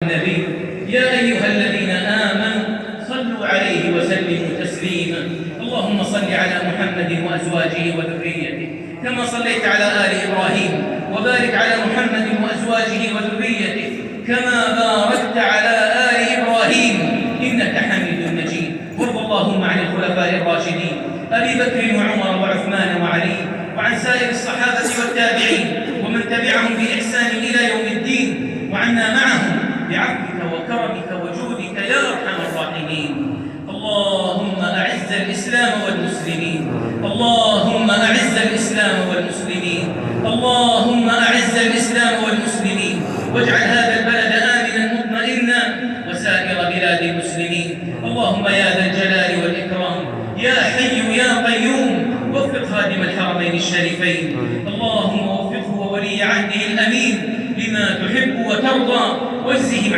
النبي يا أيها الذين آمنوا صلوا عليه وسلموا تسليما. اللهم صل على محمد وأزواجه وذريته كما صليت على آل إبراهيم، وبارك على محمد وأزواجه وذريته كما باركت على آل إبراهيم إنك حميد مجيد. وارض اللهم عن الخلفاء الراشدين أبي بكر وعمر وعثمان وعلي، وعن سائر الصحابة والتابعين ومن تبعهم بإحسان إلى يوم الدين، وعنا معهم بعفوك وكرمك وجودك يا أرحم الراحمين. اللهم أعز الإسلام والمسلمين، اللهم أعز الإسلام والمسلمين، اللهم أعز الإسلام والمسلمين، واجعل هذا البلد آمنا مطمئنا وسائر بلاد المسلمين. اللهم يا ذا الجلال والإكرام يا حي يا قيوم وفق خادم الحرمين الشريفين، اللهم وفقه وولي عهده الأمين لما تحب وترضى، واجزه